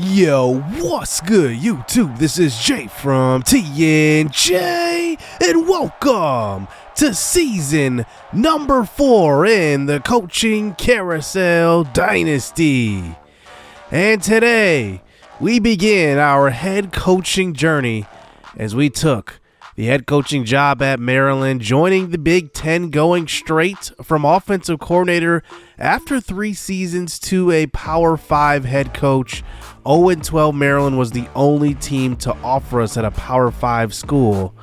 Yo, what's good, YouTube? This is Jay from TNJ, and welcome to season number 4 in the Coaching Carousel Dynasty. And today, we begin our head coaching journey as we took the head coaching job at Maryland, joining the Big Ten, going straight from offensive coordinator after 3 seasons to a Power 5 head coach. 0-12 Maryland was the only team to offer us at a Power 5 school.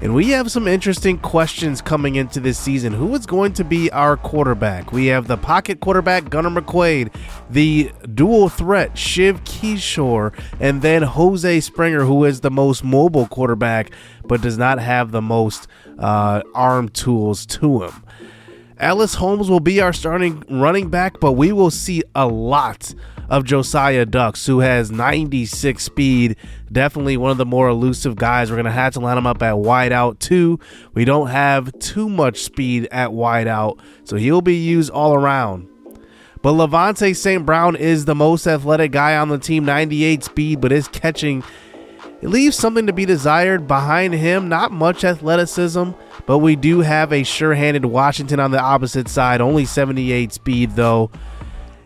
And we have some interesting questions coming into this season. Who is going to be our quarterback? We have the pocket quarterback, Gunnar McQuaid, the dual threat, Shiv Kishore, and then Jose Springer, who is the most mobile quarterback, but does not have the most arm tools to him. Ellis Holmes will be our starting running back, but we will see a lot of Josiah Dux, who has 96 speed. Definitely one of the more elusive guys. We're going to have to line him up at wideout too. We don't have too much speed at wideout, so he'll be used all around. But Levante St. Brown is the most athletic guy on the team, 98 speed, but his catching, it leaves something to be desired. Behind him, not much athleticism, but we do have a sure-handed Washington on the opposite side, only 78 speed though.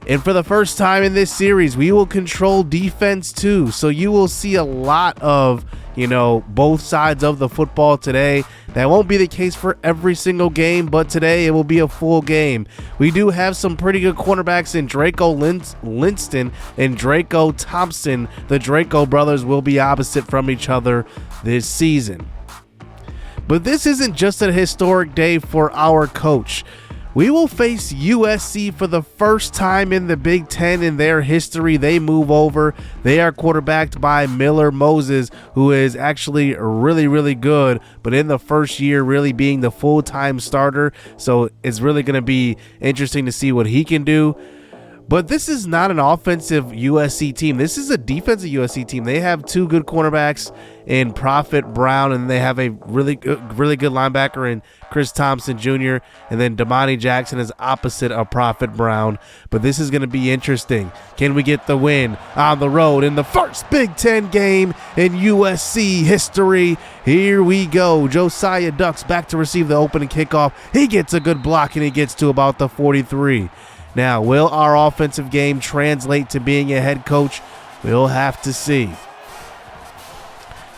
And for the first time in this series, we will control defense too. So you will see a lot of, both sides of the football today. That won't be the case for every single game, but today it will be a full game. We do have some pretty good cornerbacks in Draco Linston and Draco Thompson. The Draco brothers will be opposite from each other this season. But this isn't just a historic day for our coach. We will face USC for the first time in the Big Ten in their history. They move over. They are quarterbacked by Miller Moses, who is actually really, really good, but in the first year really being the full-time starter. So it's really going to be interesting to see what he can do. But this is not an offensive USC team. This is a defensive USC team. They have 2 good cornerbacks in Prophet Brown, and they have a really good linebacker in Chris Thompson Jr., and then Damani Jackson is opposite of Prophet Brown. But this is going to be interesting. Can we get the win on the road in the first Big Ten game in USC history? Here we go. Josiah Dux back to receive the opening kickoff. He gets a good block, and he gets to about the 43. Now, will our offensive game translate to being a head coach? We'll have to see.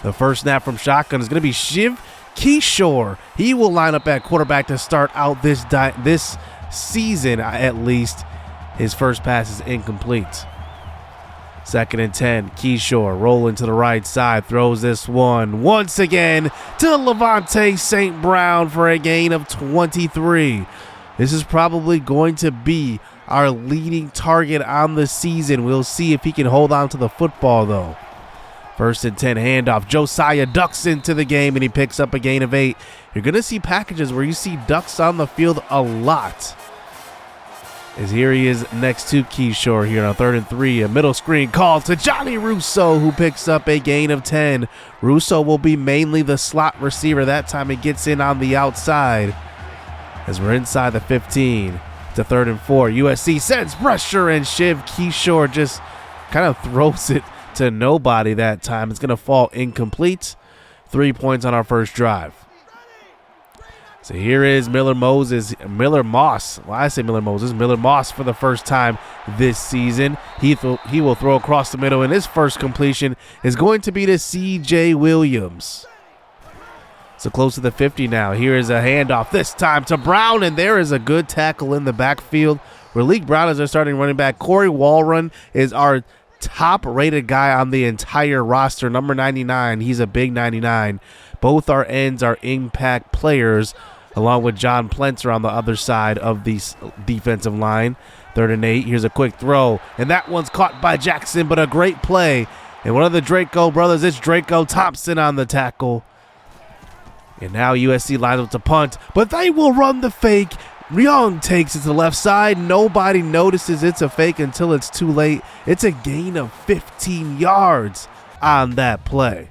The first snap from shotgun is going to be Shiv Kishore. He will line up at quarterback to start out this season, at least. His first pass is incomplete. 2nd and 10. Kishore rolling to the right side. Throws this one once again to Levante St. Brown for a gain of 23. This is probably going to be our leading target on the season. We'll see if he can hold on to the football, though. 1st and 10 handoff. Josiah Dux into the game, and he picks up a gain of 8. You're going to see packages where you see Dux on the field a lot. As here he is next to Kishore here on 3rd and 3. A middle screen call to Johnny Russo, who picks up a gain of 10. Russo will be mainly the slot receiver. That time it gets in on the outside. As we're inside the 15 to 3rd and 4. USC sends pressure, and Shiv Kishore just kind of throws it to nobody that time. It's going to fall incomplete. 3 points on our first drive. So here is Miller Moss. Miller Moss for the first time this season. He will throw across the middle, and his first completion is going to be to C.J. Williams. So close to the 50 now. Here is a handoff, this time to Brown, and there is a good tackle in the backfield. Raleek Brown is our starting running back. Corey Walrun is our top-rated guy on the entire roster, number 99. He's a big 99. Both our ends are impact players, along with John Plenser on the other side of the defensive line. 3rd and 8. Here's a quick throw, and that one's caught by Jackson, but a great play. And one of the Draco brothers, it's Draco Thompson on the tackle. And now USC lines up to punt, but they will run the fake. Young takes it to the left side. Nobody notices it's a fake until it's too late. It's a gain of 15 yards on that play.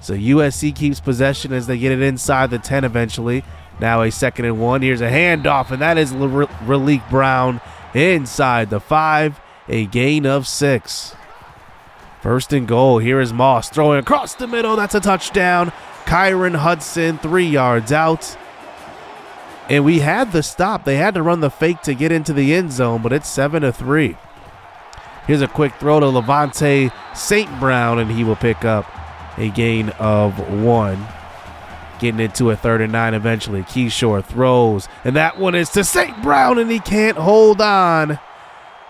So USC keeps possession as they get it inside the 10 eventually. Now a 2nd and 1. Here's a handoff, and that is Raleek Brown inside the 5. a gain of 6. First and goal. Here is Moss throwing across the middle. That's a touchdown. Kyron Hudson 3 yards out. And we had the stop. They had to run the fake to get into the end zone, but it's 7-3. Here's a quick throw to Levante St. Brown, and he will pick up a gain of 1. Getting into a 3rd and 9 eventually. Keyshore throws, and that one is to St. Brown, and he can't hold on.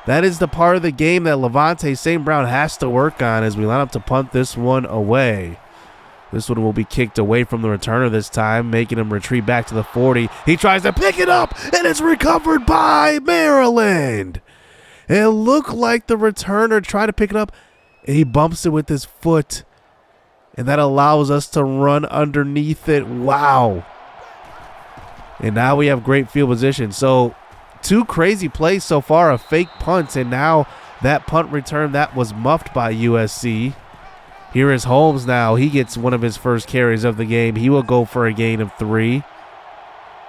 That is the part of the game that Levante St. Brown has to work on as we line up to punt this one away. This one will be kicked away from the returner this time, making him retreat back to the 40. He tries to pick it up, and it's recovered by Maryland. It looked like the returner tried to pick it up, and he bumps it with his foot, and that allows us to run underneath it. Wow. And now we have great field position. So 2 crazy plays so far of fake punts, and now that punt return that was muffed by USC. Here is Holmes now. He gets one of his first carries of the game. He will go for a gain of 3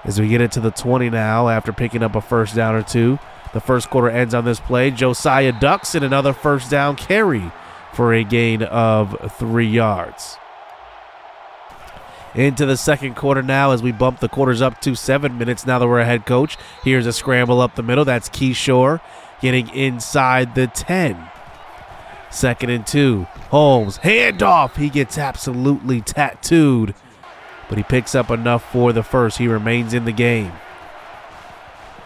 as we get it to the 20 now after picking up a first down or 2. The first quarter ends on this play. Josiah ducks in another first down carry for a gain of 3 yards. Into the second quarter now as we bump the quarters up to 7 minutes now that we're a head coach. Here's a scramble up the middle. That's Keyshore getting inside the 10. 2nd and 2. Holmes, handoff. He gets absolutely tattooed, but he picks up enough for the first. He remains in the game.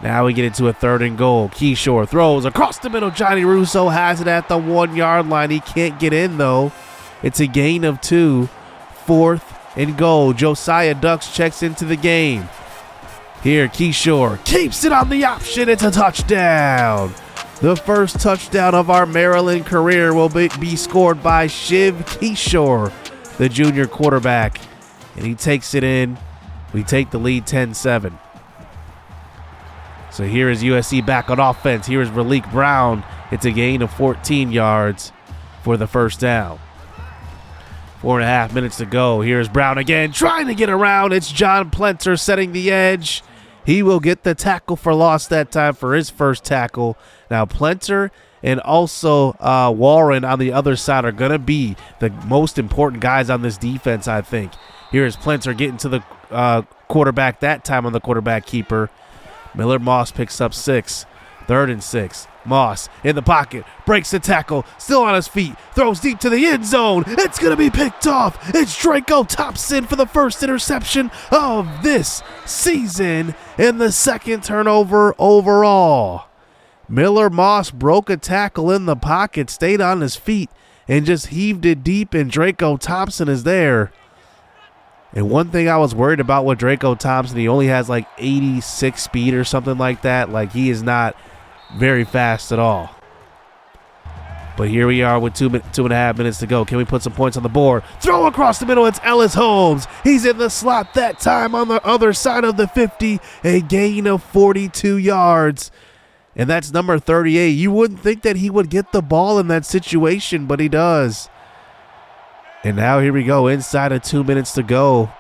Now we get into a 3rd and goal. Keyshore throws across the middle. Johnny Russo has it at the 1-yard line. He can't get in, though. It's a gain of 2. 4th and goal. Josiah Ducks checks into the game. Here, Keyshore keeps it on the option. It's a touchdown. The first touchdown of our Maryland career will be scored by Shiv Keyshore, the junior quarterback. And he takes it in. We take the lead 10-7. So here is USC back on offense. Here is Raleek Brown. It's a gain of 14 yards for the first down. 4.5 minutes to go. Here's Brown again, trying to get around. It's John Plenter setting the edge. He will get the tackle for loss that time for his first tackle. Now Plenter and also Warren on the other side are going to be the most important guys on this defense, I think. Here is Plenter getting to the quarterback that time on the quarterback keeper. Miller Moss picks up 6. 3rd and 6. Moss in the pocket, breaks the tackle, still on his feet, throws deep to the end zone. It's going to be picked off. It's Draco Thompson for the first interception of this season and the 2nd turnover overall. Miller Moss broke a tackle in the pocket, stayed on his feet, and just heaved it deep, and Draco Thompson is there. And one thing I was worried about with Draco Thompson, he only has like 86 speed or something like that. Like, he is not very fast at all. But here we are with 2.5 minutes to go. Can we put some points on the board? Throw across the middle. It's Ellis Holmes. He's in the slot that time on the other side of the 50. A gain of 42 yards. And that's number 38. You wouldn't think that he would get the ball in that situation, but he does. And now here we go, inside of 2 minutes to go.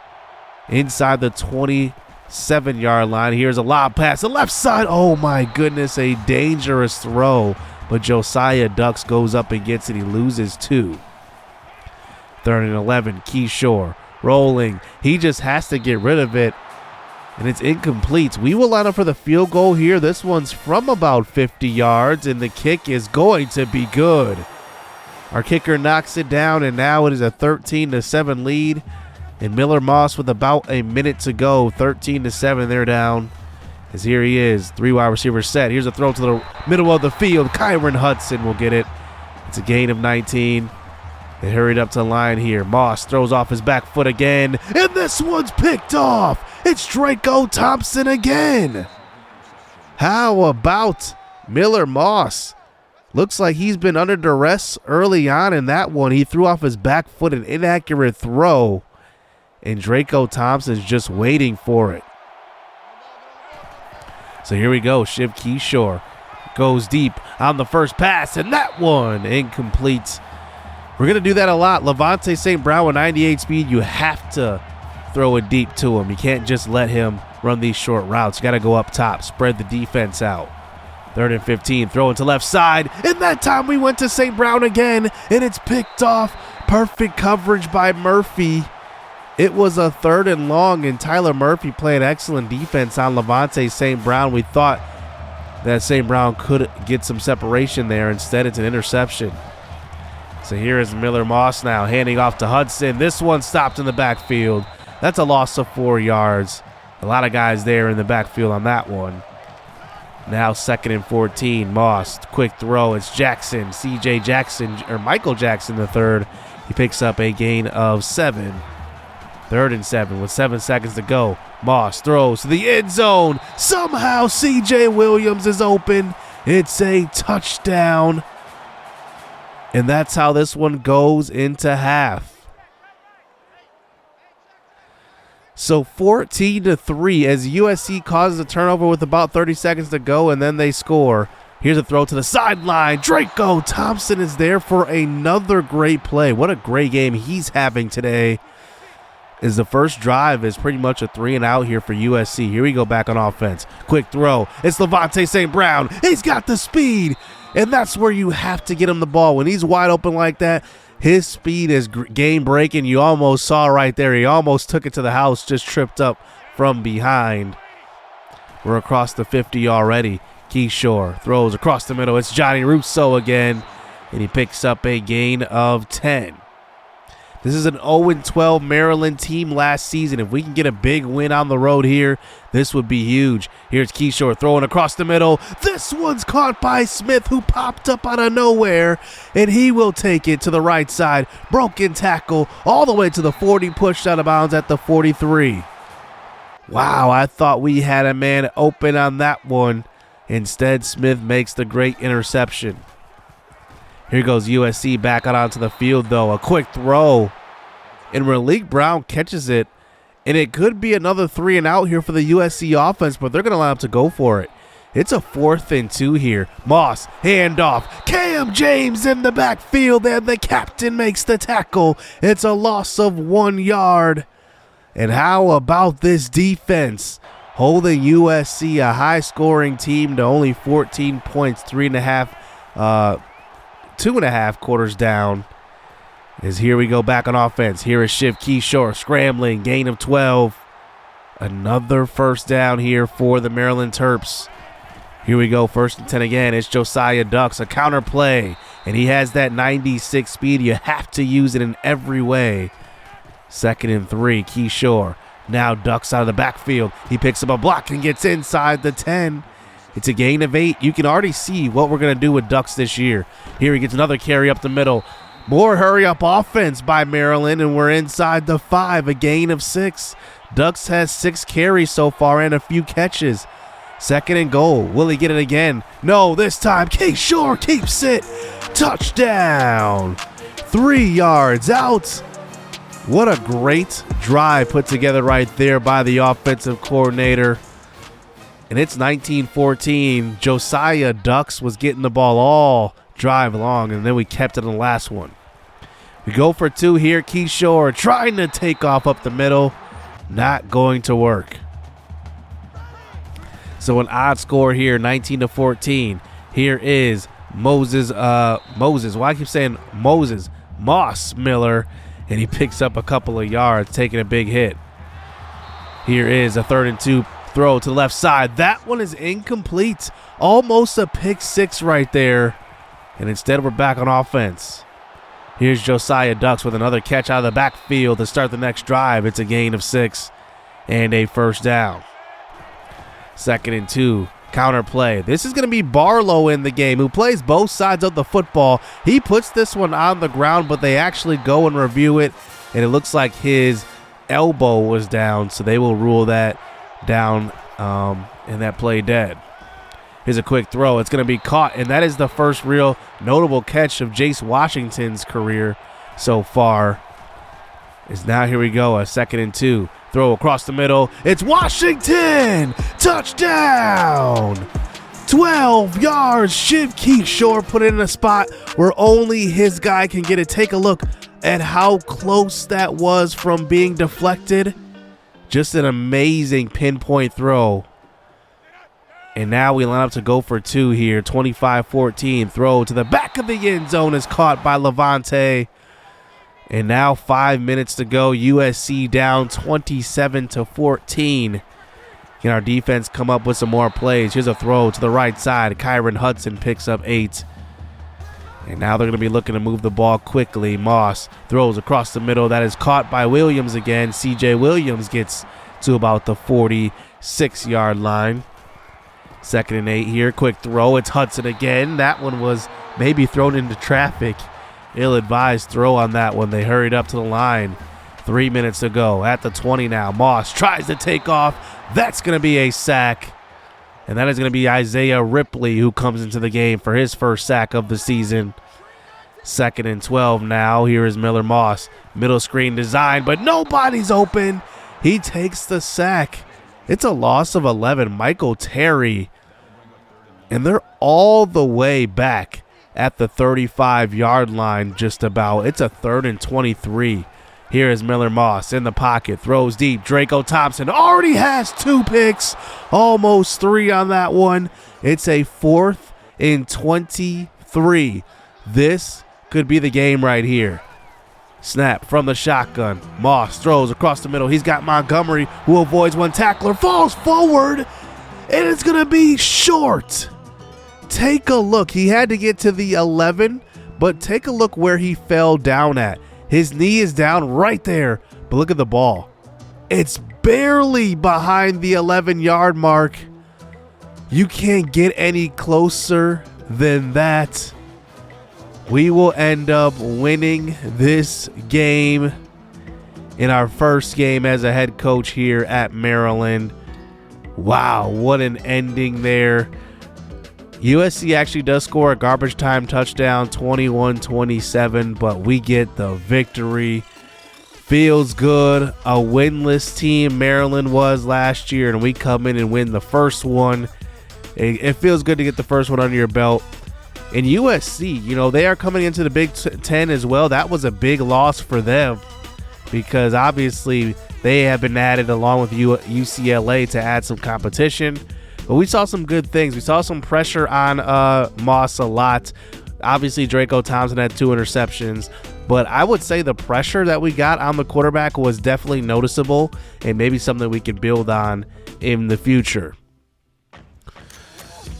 Inside the 27-yard line. Here's a lob pass, the left side. Oh my goodness, a dangerous throw. But Josiah Ducks goes up and gets it. He loses 2. 3rd and 11, Keyshore rolling. He just has to get rid of it. And it's incomplete. We will line up for the field goal here. This one's from about 50 yards, and the kick is going to be good. Our kicker knocks it down, and now it is a 13-7 lead. And Miller Moss with about a minute to go, 13-7, they're down. As here he is, 3 wide receivers set. Here's a throw to the middle of the field. Kyron Hudson will get it. It's a gain of 19. They hurried up to the line here. Moss throws off his back foot again, and this one's picked off. It's Draco Thompson again. How about Miller Moss? Looks like he's been under duress early on in that one. He threw off his back foot, an inaccurate throw, and Draco Thompson's just waiting for it. So here we go. Shiv Keyshore goes deep on the first pass, and that one incomplete. We're going to do that a lot. Levante St. Brown with 98 speed, you have to throw it deep to him. You can't just let him run these short routes. You got to go up top, spread the defense out. 3rd and 15, throwing to left side, and that time we went to St. Brown again, and it's picked off. Perfect coverage by Murphy. It was a 3rd and long, and Tyler Murphy playing excellent defense on Levante St. Brown. We thought that St. Brown could get some separation there. Instead, it's an interception. So here is Miller Moss now, handing off to Hudson. This one stopped in the backfield. That's a loss of 4 yards. A lot of guys there in the backfield on that one. Now 2nd and 14, Moss, quick throw. It's Jackson, C.J. Jackson, or Michael Jackson III. He picks up a gain of 7. 3rd and 7 with 7 seconds to go. Moss throws to the end zone. Somehow C.J. Williams is open. It's a touchdown. And that's how this one goes into half. So 14-3 as USC causes a turnover with about 30 seconds to go, and then they score. Here's a throw to the sideline. Draco Thompson is there for another great play. What a great game he's having today. Is the first drive is pretty much a 3-and-out here for USC. Here we go back on offense. Quick throw. It's Levante St. Brown. He's got the speed, and that's where you have to get him the ball. When he's wide open like that, his speed is game-breaking. You almost saw right there. He almost took it to the house, just tripped up from behind. We're across the 50 already. Keyshore throws across the middle. It's Johnny Russo again, and he picks up a gain of 10. This is an 0-12 Maryland team last season. If we can get a big win on the road here, this would be huge. Here's Keyshore throwing across the middle. This one's caught by Smith, who popped up out of nowhere, and he will take it to the right side. Broken tackle all the way to the 40, pushed out of bounds at the 43. Wow, I thought we had a man open on that one. Instead, Smith makes the great interception. Here goes USC back out onto the field, though. A quick throw. And Malik Brown catches it. And it could be another 3-and-out here for the USC offense, but they're going to allow him to go for it. It's a 4th and 2 here. Moss, handoff. Cam James in the backfield, and the captain makes the tackle. It's a loss of 1 yard. And how about this defense? Holding USC, a high-scoring team, to only 14 points, 2.5 quarters down. As here we go back on offense. Here is Shiv Keyshore scrambling, gain of 12. Another first down here for the Maryland Terps. Here we go, 1st and 10 again. It's Josiah Ducks, a counter play, and he has that 96 speed. You have to use it in every way. 2nd and 3, Keyshore. Now Ducks out of the backfield. He picks up a block and gets inside the 10. It's a gain of 8. You can already see what we're going to do with Ducks this year. Here he gets another carry up the middle. More hurry-up offense by Maryland, and we're inside the 5, a gain of 6. Ducks has 6 carries so far and a few catches. 2nd and goal. Will he get it again? No, this time Keyshore keeps it. Touchdown. 3 yards out. What a great drive put together right there by the offensive coordinator. And it's 19-14. Josiah Ducks was getting the ball all drive long, and then we kept it in the last one. We go for 2 here. Keyshore trying to take off up the middle. Not going to work. So an odd score here, 19-14. Here is Moses. Why I keep saying Moses? Moss Miller. And he picks up a couple of yards, taking a big hit. Here is a 3rd and 2 throw to the left side. That one is incomplete. Almost a pick 6 right there. And instead, we're back on offense. Here's Josiah Ducks with another catch out of the backfield to start the next drive. It's a gain of 6 and a first down. 2nd and 2. Counter play. This is going to be Barlow in the game, who plays both sides of the football. He puts this one on the ground, but they actually go and review it, and it looks like his elbow was down, so they will rule that down and that play dead. Here's a quick throw. It's going to be caught, and that is the first real notable catch of Jace Washington's career so far. Is now here we go, a 2nd and 2. Throw across the middle. It's Washington! Touchdown! 12 yards. Shiv Keyshore put it in a spot where only his guy can get it. Take a look at how close that was from being deflected. Just an amazing pinpoint throw. And now we line up to go for two here. 25-14. Throw to the back of the end zone is caught by Levante. And now 5 minutes to go. USC down 27-14. Can our defense come up with some more plays? Here's a throw to the right side. Kyron Hudson picks up 8. And now they're going to be looking to move the ball quickly. Moss throws across the middle. That is caught by Williams again. CJ Williams gets to about the 46-yard line. 2nd and 8 here. Quick throw. It's Hudson again. That one was maybe thrown into traffic. Ill-advised throw on that one. They hurried up to the line. 3 minutes to go. At the 20 now. Moss tries to take off. That's going to be a sack. And that is going to be Isaiah Ripley who comes into the game for his first sack of the season. 2nd and 12 now. Here is Miller Moss. Middle screen design, but nobody's open. He takes the sack. It's a loss of 11. Michael Terry. And they're all the way back at the 35-yard line just about. It's a 3rd and 23. Here is Miller Moss in the pocket. Throws deep. Draco Thompson already has 2 picks. Almost 3 on that one. It's a 4th and 23. This could be the game right here. Snap from the shotgun. Moss throws across the middle. He's got Montgomery who avoids one tackler. Falls forward. And it's going to be short. Take a look. He had to get to the 11. But take a look where he fell down at. His knee is down right there, but look at the ball. It's barely behind the 11-yard mark. You can't get any closer than that. We will end up winning this game in our first game as a head coach here at Maryland. Wow, what an ending there. USC actually does score a garbage time touchdown, 21-27, but we get the victory. Feels good. A winless team Maryland was last year, and we come in and win the first one. It feels good to get the first one under your belt. And USC, you know, they are coming into the Big Ten as well. That was a big loss for them because obviously they have been added along with UCLA to add some competition. But we saw some good things. We saw some pressure on Moss a lot. Obviously, Draco Thompson had 2 interceptions. But I would say the pressure that we got on the quarterback was definitely noticeable and maybe something we can build on in the future.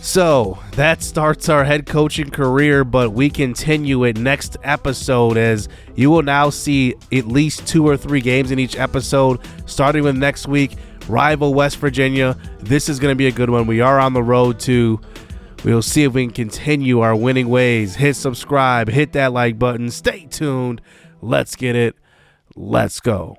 So that starts our head coaching career, but we continue it next episode as you will now see at least 2 or 3 games in each episode, starting with next week. Rival West Virginia. This is going to be a good one. We are on the road to. We'll see if we can continue our winning ways. Hit subscribe, hit that like button. Stay tuned. Let's get it. Let's go.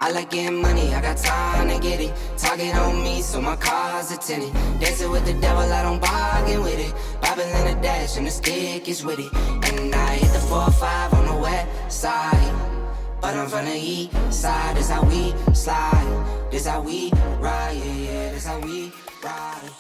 I like getting money, I got time to get it. Target on me, so my car's a tenant. Dancing with the devil, I don't bargain with it. Bobbing in a dash, and the stick is with it. And I hit the 4-5 on the west side. But I'm from the east side, this how we slide. This how we ride, yeah, this how we ride.